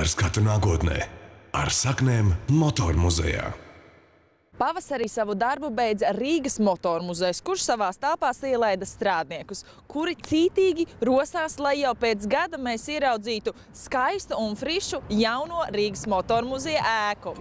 ar skatu nākotnē, ar saknēm motormuzejā. Pavasarī savu darbu beidza Rīgas motormuzejs, kurš savās telpās ielaida strādniekus, kuri cītīgi rosās, lai jau pēc gada mēs ieraudzītu skaistu un frišu jauno Rīgas motormuzeja ēku.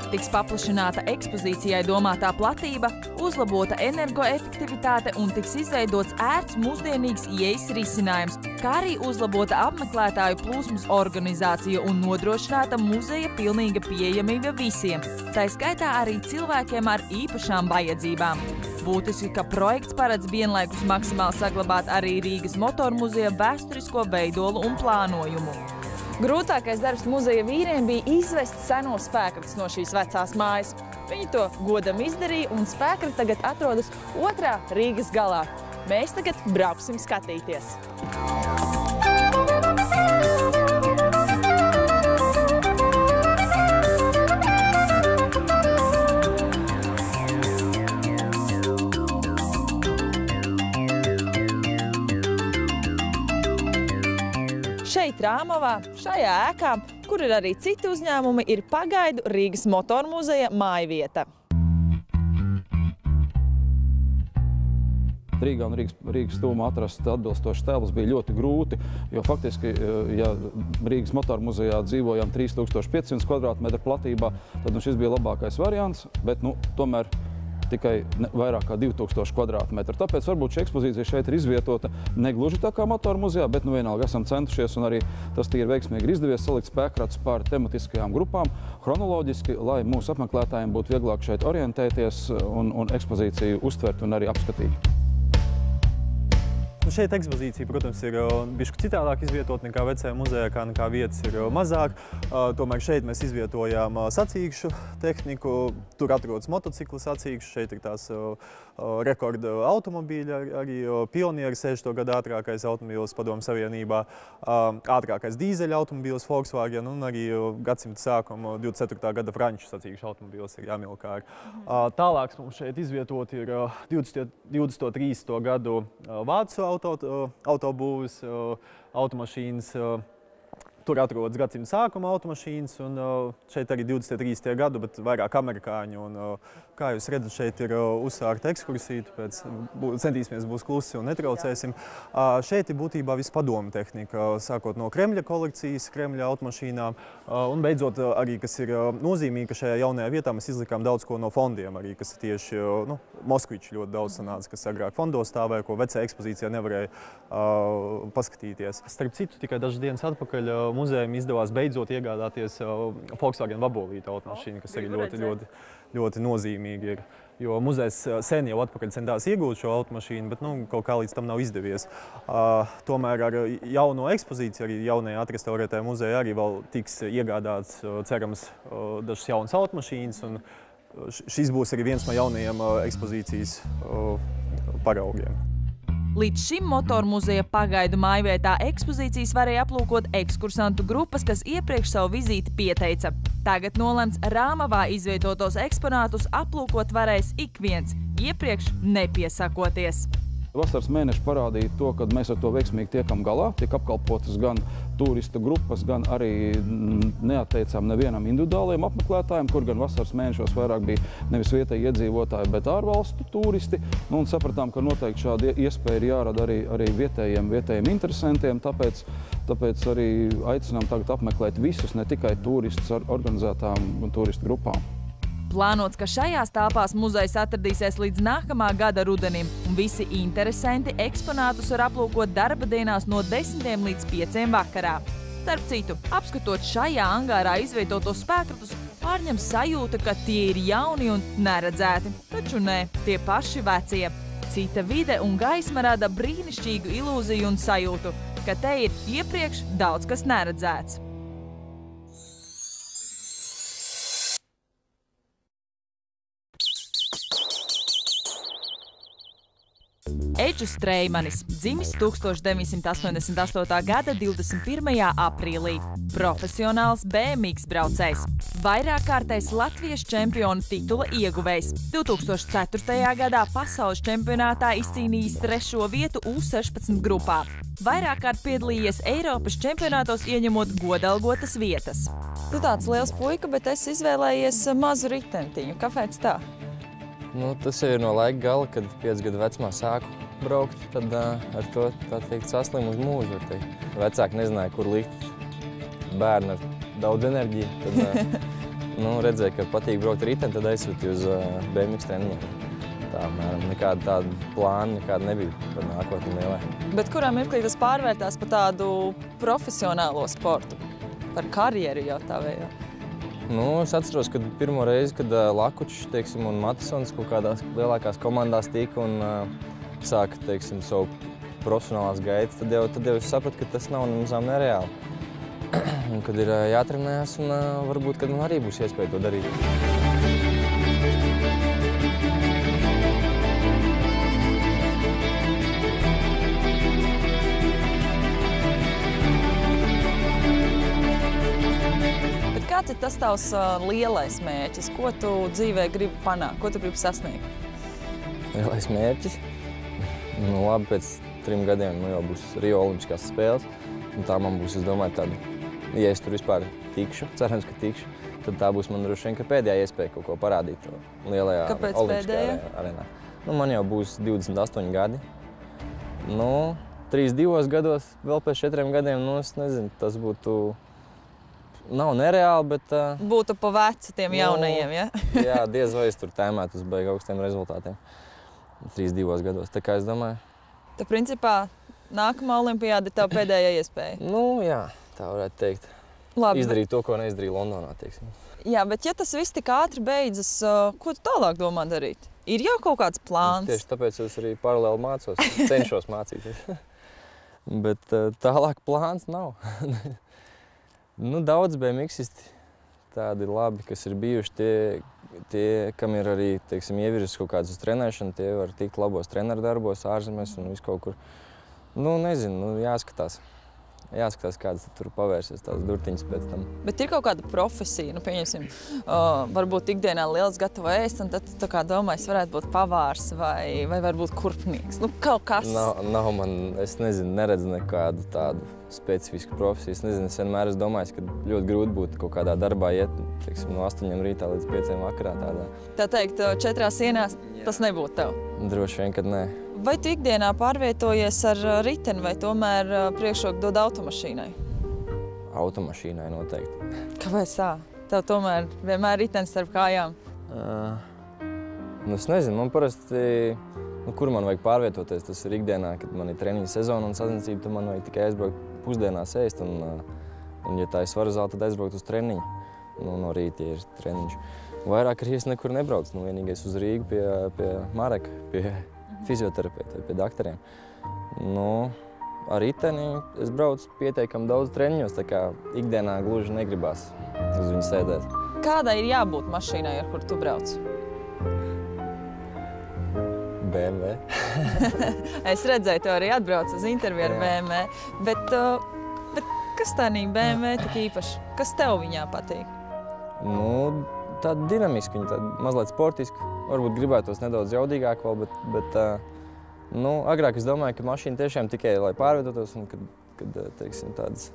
Tiks paplašināta ekspozīcijai domātā platība, uzlabota energoefektivitāte un tiks izveidots ērts mūsdienīgs ieejas risinājums, kā arī uzlabota apmeklētāju plūsmas organizācija un nodrošināta muzeja pilnīga pieejamība visiem, tā skaitā arī cilvēkiem ar īpašām vajadzībām. Būtiski, ka projekts paredz vienlaikus maksimāli saglabāt arī Rīgas motormuzeja vēsturisko veidolu un plānojumu. Grūtākais darbs muzeja vīriem bija izvest senos spēkratus no šīs vecās mājas. Viņi to godam izdarīja, un spēkrati tagad atrodas otrā Rīgas galā. Mēs tagad brauksim skatīties. Šeit Rāmavā, šajā ēkā, kur ir arī citi uzņēmumi, ir pagaidu Rīgas motormuzeja mājvieta. Rīgā un Rīgas tūmā atrast atbilstošas telpas bija ļoti grūti, jo faktiski, ja Rīgas motormuzejā dzīvojām 3500 kvadrātmetru platībā, tad šis bija labākais variants, bet tomēr tikai vairāk kā 2000 kvadrātmetru. Tāpēc varbūt šī ekspozīcija šeit ir izvietota negluži tā kā motormuzejā, bet vienalga esam centušies un arī tas tīri veiksmīgi ir izdevies salikt spēkratus pār tematiskajām grupām chronoloģiski, lai mūsu apmeklētājiem būtu vieglāk šeit orientēties un ekspozīciju uztvert un arī apskatīt. Šeit ekspozīcija, protams, ir bišķi citādāk izvietot nekā vecajā muzejā, nekā vietas ir mazāk. Tomēr šeit mēs izvietojām sacīkšu tehniku, tur atrodas motociklu sacīkšu, šeit ir tās rekorda automobīļi, arī Pionieri 60. gada ātrākais automobīls Padomju Savienībā, ātrākais dīzeļa automobīls Volkswagen un arī gadsimta sākuma 24. gada franču sacīkšu automobīls ir Jāmilkāri. Tālāk mums šeit izvietot ir 20. gadu vācu autobūvis, automašīnas, tur atrodas gadsimta sākuma automašīnas, un šeit arī 23. gadu, bet vairāk amerikāņu. Un, kā jūs redzat, šeit ir uzsākta ekskursija, tāpēc centīsimies būs klusi un netraucēsim. Šeit ir būtībā viss padomu tehnika, sākot no Kremļa kolekcijas, Kremļa automašīnām, un beidzot arī, kas ir nozīmīgi, ka šajā jaunajā vietā mēs izlikām daudz ko no fondiem arī, kas ir tieši, Moskviči ļoti daudz sanāca, kas agrāk fondos stāvēja, ko vecajā ekspozīcijā nevarēja paskatīties. Starp citu, tikai dažas dienas atpakaļ muzejam izdevās beidzot iegādāties Volkswagen vabolīta automašīnu, kas arī ļoti nozīmīgi ir. Jo muzejs sen jau atpakaļ centās iegūt šo automašīnu, bet kaut kā līdz tam nav izdevies. Tomēr ar jauno ekspozīciju, arī jaunajā atrestaurētajā muzejā arī vēl tiks iegādāts, cerams, dažas jaunas automašīnas. Un šis būs arī viens no jaunajiem ekspozīcijas paraugiem. Līdz šim motormuzeja pagaidu mājvietā ekspozīcijas varēja aplūkot ekskursantu grupas, kas iepriekš savu vizīti pieteica. Tagad nolemts Rāmavā izvietotos eksponātus aplūkot varēs ik viens, iepriekš nepiesakoties. Vasaras mēneši parādīja to, ka mēs ar to veiksmīgi tiekam galā, tiek apkalpotas gan turistu grupas, gan arī neatteicām nevienam individuālajiem apmeklētājiem, kur gan vasaras mēnešos vairāk bija nevis vietēji iedzīvotāji, bet ārvalstu turisti. Un sapratām, ka noteikti šāda iespēja ir jārada arī vietējiem interesantiem, tāpēc arī aicinām tagad apmeklēt visus, ne tikai turistus ar organizētām turistu grupām. Plānots, ka šajās telpās muzejs atradīsies līdz nākamā gada rudenim, un visi interesanti eksponātus var aplūkot darba dienās no 10 līdz 5 vakarā. Starp citu, apskatot šajā angārā izvietotos spēkratus, pārņem sajūta, ka tie ir jauni un neredzēti. Taču nē, tie paši vecie. Cita vide un gaisma rada brīnišķīgu ilūziju un sajūtu, ka te ir iepriekš daudz kas neredzēts. Kačs Streimanis, dzimis 1988. gada 21. aprīlī. Profesionāls BMX braucējs. Vairākkārtais Latvijas čempionu titula ieguvējs. 2004. gadā pasaules čempionātā izcīnījis 3. vietu U16 grupā. Vairākkārt piedalījies Eiropas čempionātos, ieņemot godalgotas vietas. Tu tāds liels puika, bet esi izvēlējies mazu ritentiņu. Kāpēc tā? Nu, tas ir no laika gala, kad 5 gadu vecumā sāku braukt, tad ar to, tā teikt, saslimu uz mūžu, var teikt. Vecāki nezināja, kur likt bērnu ar daudz enerģiju. Tad, redzēja, ka patīk braukt riteni, tad aizsūtīju uz BMX treniņiem. Tā, nekāda tāda plāna nekāda nebija par nākotni lielai. Bet kurā mirklī tas pārvērtās par tādu profesionālo sportu? Par karjeru jau tāvējo? Es atceros, kad pirmo reizi, kad Lakučs, teiksim, un Matisons kaut kādās lielākās komandās tika un sāka, teiksim, savu profesionālās gaitas, tad jau es sapratu, ka tas nav nemazām nereāli. Un kad ir jātrenējas un varbūt, kad man arī būs iespēja to darīt. Kāds ir tas tavs lielais mērķis? Ko tu dzīvē gribi panākt? Ko tu gribi sasniegt? Lielais mērķis? Labi, pēc 3 gadiem jau būs Rio Olimpiskās spēles. Un tā man būs, es domāju, tāda, ja es tur vispār tikšu, cerams, ka tikšu, tad tā būs man droši vien, ka pēdējā iespēja kaut ko parādīt lielajā Olimpiskajā arēnā. Man jau būs 28 gadi. 32 gados, vēl pēc 4 gadiem, es nezinu, tas būtu... Nav nereāli, bet... Būtu pa veci tiem jaunajiem, ja? Jā, diez vai es tur tēmētu uz baigi augstiem rezultātiem 32 gados. Tā kā es domāju... Tā principā nākamā olimpiāda ir tev pēdējā iespēja? Jā, tā varētu teikt. Labi, izdarīt to, ko neizdarīju Londonā, teiksim. Jā, bet ja tas viss tik ātri beidzas, ko tu tālāk domā darīt? Ir jau kaut kāds plāns? Tieši tāpēc es arī paralēli mācos, cenšos mācīties. Bet tālāk plāns nav. Daudz BMXisti tādi labi, kas ir bijuši, tie kam ir arī, teiksim, ievirzis kaut kāds uz trenēšanu, tie var tikt labos treneru darbos, ārzemēs un visu kaut kur. Nezinu, jāskatās. Jāskatās, kādas tur pavērsies tās durtiņas pēc tam. Bet ir kaut kāda profesija, pieņemsim, varbūt ikdienā liels gatavo ēst, un tad tu tā kā domā, es varētu būt pavārs vai varbūt kurpnieks. Kaut kas. Nav man, es nezinu, neredzu nekādu tādu specifisku profesiju. Es nezinu, es vienmēr esmu domājis, ka ļoti grūti būtu kaut kādā darbā iet, teiksim, no 8 rītā līdz 5 vakarā tādā. Tā teikt, 4 sienās tas nebūtu tev? Droši vien, kad nē. Vai tu ikdienā pārvietojies ar riteni vai tomēr priekšroku dod automašīnai? Automašīnai noteikti. Kāpēc tā? Tev tomēr vienmēr ritens starp kājām? Es nezinu, man parasti, kur man vajag pārvietoties, tas ir ikdienā, kad man ir treniņa sezona un sacensība, tad man vajag tikai aizbraukt pusdienās ēst un ja tā ir svara zāle, tad aizbraukt uz treniņu. No rīta, ja ir treniņš. Vairāk arī es nekur nebraucu, vienīgais uz Rīgu pie Mareka, pie fizioterapeita vai pie daktariem. Ar riteni es braucu pietiekami daudz treniņos, tā kā ikdienā gluži negribās uz viņu sēdēt. Kādai ir jābūt mašīnai, ar kur tu brauc? BMW. Es redzēju, tu arī atbrauc uz interviju ar BMW, bet kas tā BMW tik īpaši? Kas tev viņā patīk? Tāda dinamiska, viņa tāda mazliet sportiska. Varbūt gribētos nedaudz jaudīgāk vēl, bet agrāk es domāju, ka mašīna tiešām tikai lai pārvietotos un kad teiksim, tāds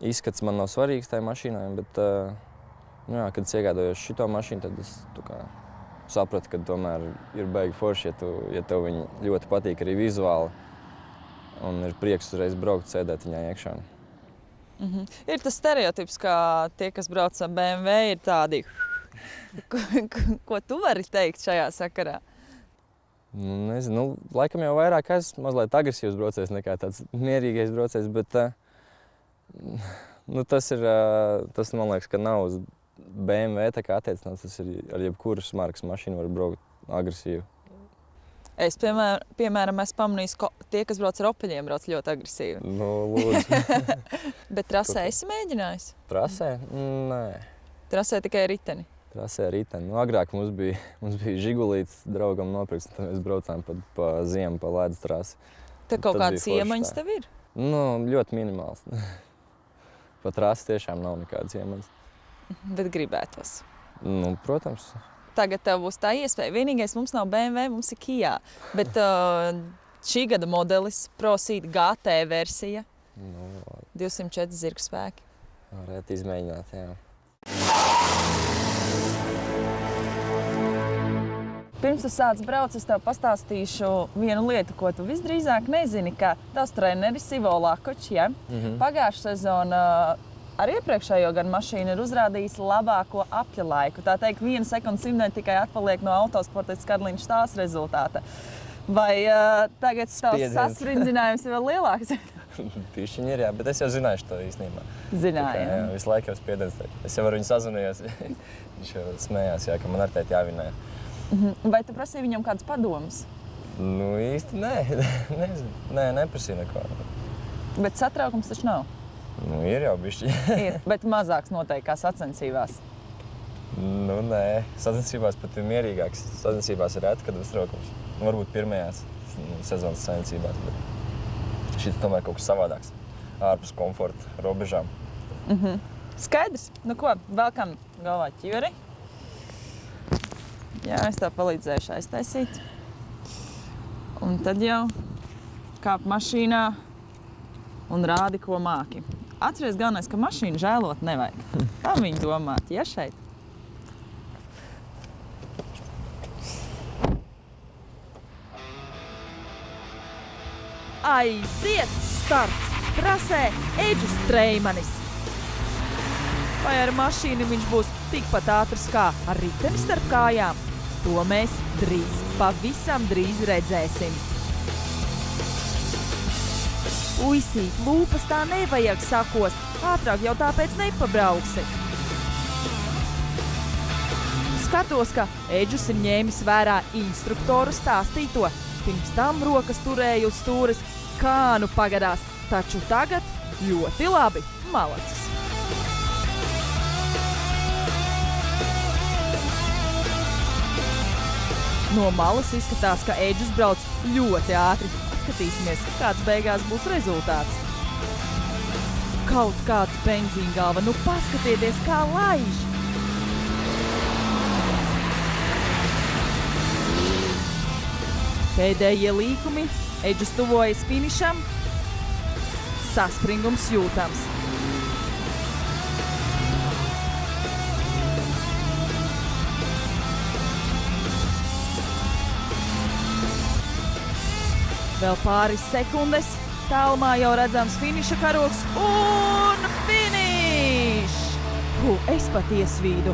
izskats man nav svarīgs tajā mašīnai, bet kad es iegādājos šito mašīnu, tad es sapratu, ka tomēr ir baigi forši, ja tev viņa ļoti patīk arī vizuāli un ir prieks uzreiz braukt, sēdēt viņā iekšā. Ir tas stereotips, ka tie, kas brauc ar BMW, ir tādi. Ko tu vari teikt šajā sakarā? Nezinu, laikam jau vairāk esmu mazliet agresīvs braucējs nekā tāds mierīgais braucējs, bet tas man liekas, ka nav uz BMW tā kā attiecināts, tas ir ar jebkuras markas mašīnu var braukt agresīvi. Es, piemēram, esmu pamanījis, ka tie, kas brauc ar Opeļiem, brauc ļoti agresīvi. Lūdzu. Bet trasē esi mēģinājis? Trasē? Nē. Trasē tikai riteni? Trasē riteni. Nu, agrāk mums bija žigulīts draugam nopirks, un tad mēs braucām pa ziemu, pa ledus trasi. Tad kaut kādas iemaņas tev ir? Nu, ļoti minimāls. Pa trasi tiešām nav nekādas iemaņas. Bet gribētos. Nu, protams. Tagad tev būs tā iespēja. Vienīgais mums nav BMW, mums ir Kia. Bet šī gada modelis ProSeed GT versija. Nu, 204 zirgu spēki. varētu izmēģināt, jā. Pirms tu sāc braukt, es tev pastāstīšu vienu lietu, ko tu visdrīzāk nezini, ka tavs treneris Ivo Lakočs, ja? Pagājušā sezona ar iepriekšējo gan mašīnu ir uzrādījis labāko apļa laiku. Tā teikt, 1 sekunde simtnieki tikai atpaliek no autosportists Karliņš Stāls rezultāta. Vai tagad tavs sasprindzinājums ir vēl lielāks? Pišķiņi ir, jā, bet es jau zināju to īstenībā. Zināju, jā. Visu laiku jau spiediens. Es jau ar viņu sazvanījos. Viņš jau smējās, jā, ka man ar tēt jāvinē. Vai tu prasīji viņam kādus padomus? Nu, īsti nē. Nezinu. Nē, neprasīju neko. Bet satraukums taču nav? Nu, ir jau bišķi. Ir, bet mazāks noteikti kā sacensībās. Nu, nē. Sacensībās pat ir mierīgāks. Sacensībās ir reti, kad uztraukums. Varbūt pirmajās sezonas sacensībās, bet šis tomēr kaut kas savādāks. Ārpus komforta robežām. Skaidrs. Nu ko, velkam galvā ķiveri. Jā, es tev palīdzēšu aiztaisīt. Un tad jau kāp mašīnā un rādi, ko māki. Atceries galvenais, ka mašīnu žēlot nevajag. Kā viņi domāt, ja šeit? Aiziet! Starts! Trasē Eģis Streimanis. Vai ar mašīnu viņš būs tikpat ātrs kā ar riteni starp kājām? To mēs drīz, pavisam drīz redzēsim. Uisīt, lūpas tā nevajag sakost, ātrāk jau tāpēc nepabrauksi. Skatos, ka Eģis ir ņēmis vērā instruktoru stāstīto. Pirms tam rokas turēja uz stūres, kā nu pagadās, taču tagad ļoti labi, malacis. No malas izskatās, ka Eģis brauc ļoti ātri. Skatīsimies, kāds beigās būs rezultāts. Kaut kāds benzīngalva, nu paskatieties, kā laiž! Pēdējie līkumi, Eģis tuvojas finišam, saspringums jūtams. Vēl pāris sekundes, tālumā jau redzams finiša karogs un finišs! Es pat iesvīdu.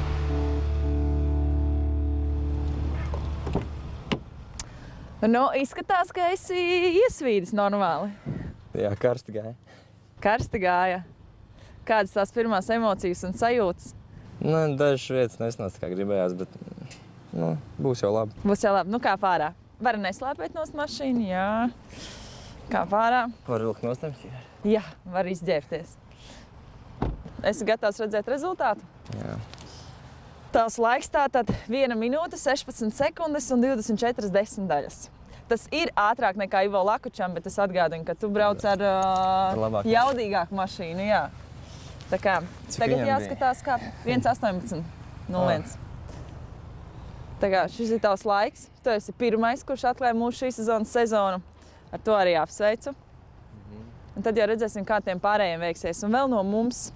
Nu, izskatās, ka esi iesvīdis normāli. Jā, karsti gāja. Karsti gāja. Kādas tās pirmās emocijas un sajūtas? Nu, dažas vietas nesnāca, kā gribējās, bet nu, būs jau labi. Būs jau labi. Nu, kā pārā? Var neslēpēt nost mašīnu, jā. Kā pārā? Var vilkt nostam? Jā, var izģērbties. Esi gatavs redzēt rezultātu? Jā. Tavs laiks tātad 1 minūte, 16 sekundes un 24 desmitaļas. Tas ir ātrāk nekā Ivo Lakočam, bet es atgādinu, ka tu brauc ar jaudīgāku mašīnu, jā. Tā kā tagad jāskatās kā 1:18:01. Tā kā šis ir tavs laiks. Tu esi pirmais, kurš atklāja mūsu šīs sezonas sezonu. Ar to arī apsveicu. Un tad jau redzēsim, kā tiem pārējiem veiksies. Un vēl no mums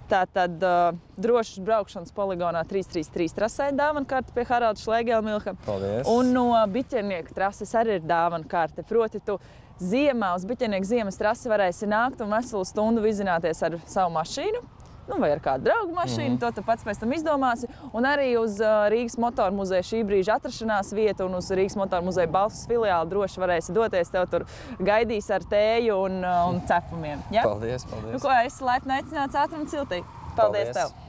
tātad drošas braukšanas poligonā 333 trasē dāvana karte pie Haralda Šlēgelmilha. Paldies. Un no Biķernieku trases arī ir dāvana karte. Proti tu ziemā uz Biķernieku ziemas trasi varēsi nākt un veselu stundu vizināties ar savu mašīnu. Nu, vai ar kādu draugu mašīnu, to tu pats pēc tam izdomāsi. Un arī uz Rīgas motoru muzeja šī brīža atrašanās vietu un uz Rīgas motoru muzeja Balsas filiāli droši varēsi doties. Tev tur gaidīs ar tēju un cepumiem. Ja? Paldies, paldies. Nu, ko, esi laipni aicināts ātri un ciltīgi. Paldies tev!